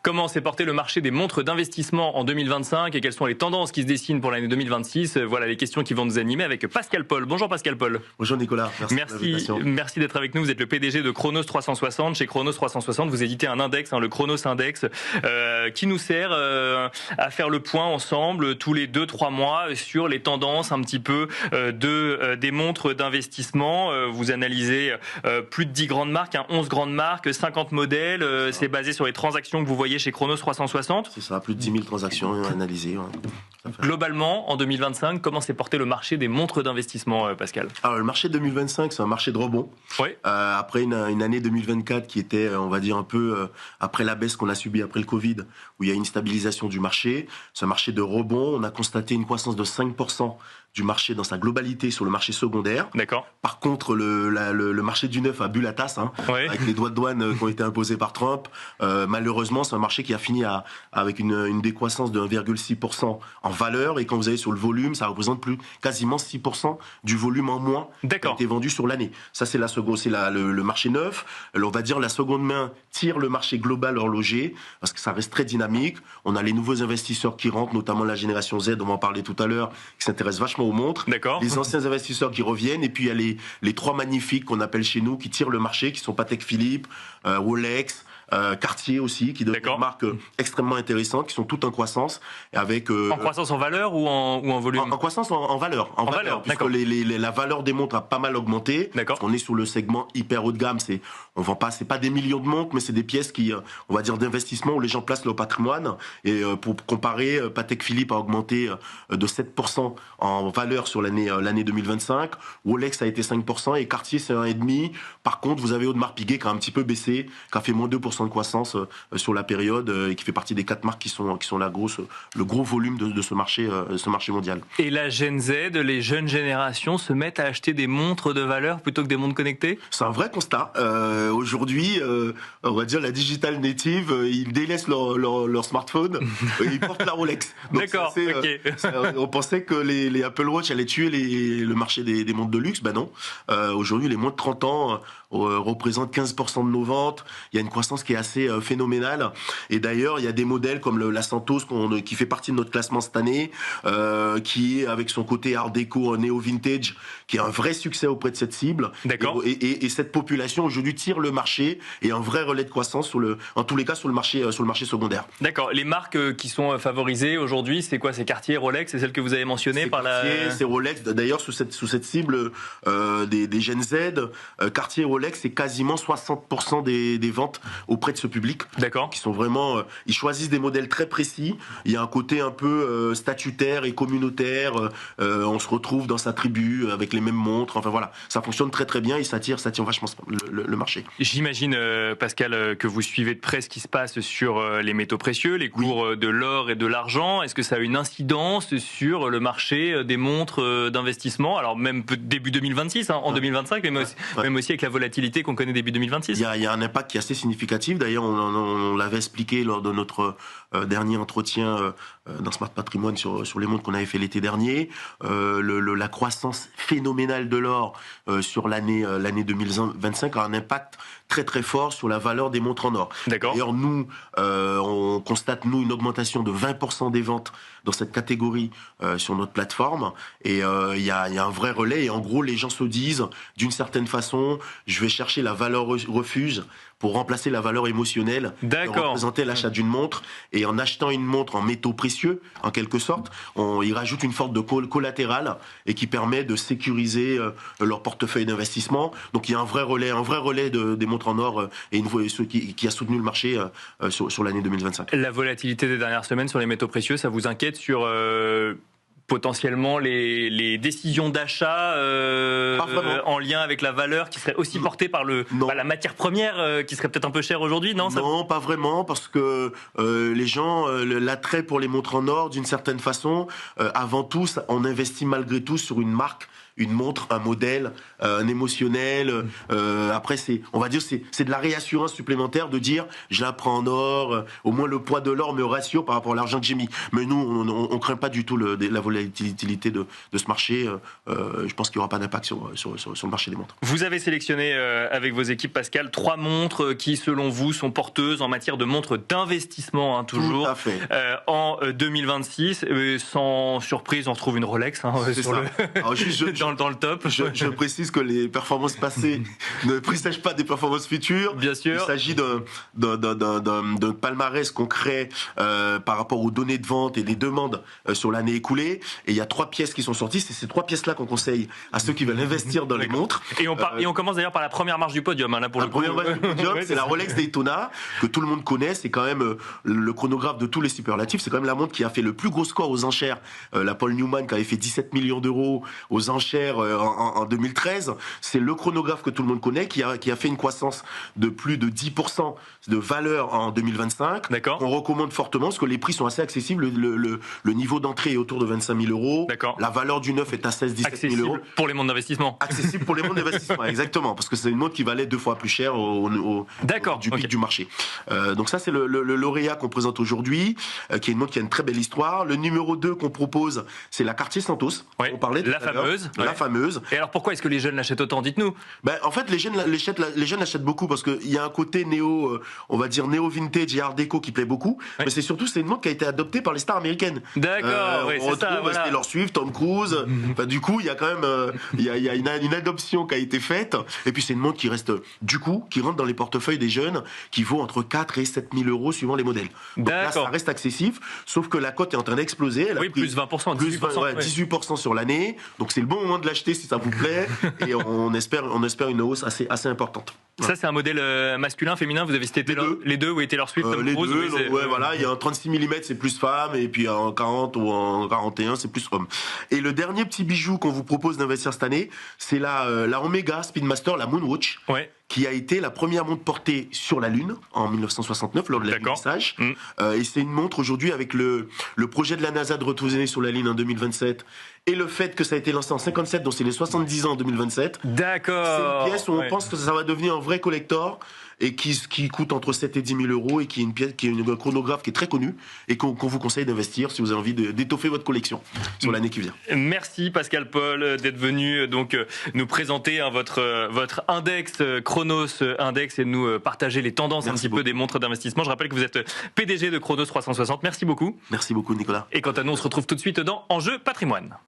Comment s'est porté le marché des montres d'investissement en 2025 et quelles sont les tendances qui se dessinent pour l'année 2026? Voilà les questions qui vont nous animer avec Pascal Paul. Bonjour Pascal Paul. Bonjour Nicolas, Merci d'être avec nous. Vous êtes le PDG de Chronos 360. Chez Chronos 360, vous éditez un index, le Chronos Index, qui nous sert à faire le point ensemble tous les 2-3 mois sur les tendances un petit peu des montres d'investissement. Vous analysez plus de 10 grandes marques, 11 grandes marques, 50 modèles. C'est basé sur les transactions que vous voyez chez Chronos 360. C'est ça, plus de 10 000 transactions analysées. Ouais. Globalement, en 2025, comment s'est porté le marché des montres d'investissement, Pascal? Alors, le marché 2025, c'est un marché de rebond. Oui. Après une année 2024 qui était, on va dire, un peu après la baisse qu'on a subie après le Covid, où il y a une stabilisation du marché. C'est un marché de rebond. On a constaté une croissance de 5% du marché dans sa globalité sur le marché secondaire. D'accord. Par contre, le marché du neuf a bu la tasse, Oui. avec les droits de douane qui ont été imposés par Trump. Malheureusement, c'est un marché qui a fini avec une décroissance de 1,6% en valeur. Et quand vous allez sur le volume, ça représente quasiment 6% du volume en moins qui a été vendu sur l'année. Ça, c'est le marché neuf. Alors, on va dire la seconde main tire le marché global horloger parce que ça reste très dynamique. On a les nouveaux investisseurs qui rentrent, notamment la génération Z, on va en parler tout à l'heure, qui s'intéresse vachement aux montres. D'accord. Les anciens investisseurs qui reviennent, et puis il y a les trois magnifiques qu'on appelle chez nous qui tirent le marché, qui sont Patek Philippe, Rolex, Cartier aussi, qui donnent des marques extrêmement intéressantes, qui sont toutes en croissance. En croissance en valeur ou en volume? En croissance en valeur. En valeur, puisque la valeur des montres a pas mal augmenté. D'accord. On est sur le segment hyper haut de gamme. On vend pas, c'est pas des millions de montres, mais c'est des pièces qui, on va dire, d'investissement où les gens placent leur patrimoine. Et pour comparer, Patek Philippe a augmenté de 7% en valeur sur l'année 2025. Rolex a été 5% et Cartier c'est 1,5%. Par contre, vous avez Audemars Piguet qui a un petit peu baissé, qui a fait moins 2% de croissance sur la période et qui fait partie des 4 marques qui sont le gros volume de ce marché mondial. Et la Gen Z, les jeunes générations se mettent à acheter des montres de valeur plutôt que des montres connectées? C'est un vrai constat. Aujourd'hui, on va dire la digital native, ils délaissent leur smartphone, ils portent la Rolex. Donc, d'accord, ok. On pensait que les Apple Watch allaient tuer le marché des montres de luxe. Ben non. Aujourd'hui, les moins de 30 ans représentent 15% de nos ventes. Il y a une croissance qui est assez phénoménale. Et d'ailleurs, il y a des modèles comme la Santos qui fait partie de notre classement cette année, qui est avec son côté art déco néo-vintage, qui est un vrai succès auprès de cette cible. D'accord. Et cette population aujourd'hui tire le marché et un vrai relais de croissance en tous les cas sur le marché secondaire. D'accord. Les marques qui sont favorisées aujourd'hui, c'est quoi? C'est Cartier, Rolex, c'est celles que vous avez mentionnées par Cartier, c'est Rolex. D'ailleurs, sous cette cible des Gen Z, Cartier et Rolex, c'est quasiment 60% des ventes auprès de ce public. D'accord. Qui sont vraiment, ils choisissent des modèles très précis. Il y a un côté un peu statutaire et communautaire. On se retrouve dans sa tribu avec les mêmes montres. Enfin voilà, ça fonctionne très très bien et ça tire vachement le marché. J'imagine, Pascal, que vous suivez de près ce qui se passe sur les métaux précieux, les cours de l'or et de l'argent. Est-ce que ça a une incidence sur le marché des montres d'investissement? Alors même début 2026, en 2025, même aussi avec la volatilité qu'on connaît début 2026. Il y a un impact qui est assez significatif. D'ailleurs, on l'avait expliqué lors de notre dernier entretien dans Smart Patrimoine sur les montres qu'on avait fait l'été dernier. La croissance phénoménale de l'or sur l'année 2025 a un impact très très fort sur la valeur des montres en or. D'accord. D'ailleurs, nous, on constate une augmentation de 20% des ventes dans cette catégorie sur notre plateforme. Et il y a un vrai relais. Et en gros, les gens se disent, d'une certaine façon, je vais chercher la valeur refuge pour remplacer la valeur émotionnelle de représenter l'achat d'une montre. Et en achetant une montre en métaux précieux, en quelque sorte, ils rajoutent une forme de collatérale et qui permet de sécuriser leur portefeuille d'investissement. Donc il y a un vrai relais des montres en or qui a soutenu le marché sur l'année 2025. La volatilité des dernières semaines sur les métaux précieux, ça vous inquiète sur potentiellement les décisions d'achat en lien avec la valeur qui serait aussi portée par la matière première qui serait peut-être un peu chère aujourd'hui, non? Non, pas vraiment, parce que les gens, l'attrait pour les montres en or, d'une certaine façon, avant tout, on investit malgré tout sur une marque une montre, un modèle, un émotionnel. Après, on va dire, c'est de la réassurance supplémentaire de dire, je la prends en or, au moins le poids de l'or me ratio par rapport à l'argent que j'ai mis. Mais nous, on craint pas du tout la volatilité de ce marché. Je pense qu'il n'y aura pas d'impact sur le marché des montres. Vous avez sélectionné avec vos équipes, Pascal, 3 montres qui, selon vous, sont porteuses en matière de montres d'investissement, toujours. Tout à fait. En 2026, sans surprise, on retrouve une Rolex dans le top. Je précise que les performances passées ne présagent pas des performances futures. Bien sûr. Il s'agit d'un palmarès qu'on crée par rapport aux données de vente et des demandes sur l'année écoulée. Et il y a 3 pièces qui sont sorties. C'est ces 3 pièces-là qu'on conseille à ceux qui veulent investir dans les montres. Et on commence d'ailleurs par la première marche du podium. Là, pour la première marche du podium, c'est la Rolex Daytona, que tout le monde connaît. C'est quand même le chronographe de tous les superlatifs. C'est quand même la montre qui a fait le plus gros score aux enchères. La Paul Newman qui avait fait 17 millions d'euros aux enchères en 2013. C'est le chronographe que tout le monde connaît, qui a fait une croissance de plus de 10% de valeur en 2025. D'accord. On recommande fortement parce que les prix sont assez accessibles. Le niveau d'entrée est autour de 25 000 euros. D'accord. La valeur du neuf est à 16-17 000 euros. Pour les montres d'investissement. Accessible pour les montres d'investissement, exactement. Parce que c'est une montre qui valait 2 fois plus cher du pic du marché. Donc ça, c'est le lauréat qu'on présente aujourd'hui, qui est une montre qui a une très belle histoire. Le numéro 2 qu'on propose, c'est la Cartier Santos. Ouais. On parlait la fameuse. La fameuse. Et alors pourquoi est-ce que les jeunes l'achètent autant? Dites-nous. En fait, les jeunes l'achètent beaucoup parce qu'il y a un côté on va dire néo-vintage et art déco qui plaît beaucoup. Ouais. Mais c'est une montre qui a été adoptée par les stars américaines. D'accord, oui, c'est ça. Voilà. Taylor Swift, Tom Cruise. Du coup, il y a quand même il y a une adoption qui a été faite. Et puis, c'est une montre qui rentre dans les portefeuilles des jeunes, qui vaut entre 4 et 7 000 euros suivant les modèles. Donc là, ça reste accessif, sauf que la cote est en train d'exploser. Elle a pris plus 20%, 18% sur l'année. Donc, c'est le bon moment de l'acheter si ça vous plaît. Et on espère une hausse assez importante. Ça, c'est un modèle masculin, féminin. Vous avez cité les deux, ou Taylor Swift, Tom Cruise. Voilà, il y a un 36 mm, c'est plus femme, et puis en 40 ou en 41, c'est plus homme. Et le dernier petit bijou qu'on vous propose d'investir cette année, c'est la Omega Speedmaster, la Moonwatch. Ouais. Qui a été la première montre portée sur la Lune en 1969 lors de l'alunissage. Et c'est une montre aujourd'hui avec le projet de la NASA de retourner sur la Lune en 2027 et le fait que ça a été lancé en 57, donc c'est les 70 ans en 2027. D'accord. C'est une pièce où on pense que ça va devenir un vrai collector et qui coûte entre 7 et 10 000 euros et qui est une pièce, qui est une chronographe qui est très connue et qu'on vous conseille d'investir si vous avez envie d'étoffer votre collection sur l'année qui vient. Merci Pascal Paul d'être venu nous présenter votre index Chronos Index et de nous partager les tendances un petit peu des montres d'investissement. Je rappelle que vous êtes PDG de Chronos 360. Merci beaucoup. Merci beaucoup Nicolas. Et quant à nous, on se retrouve tout de suite dans Enjeu Patrimoine.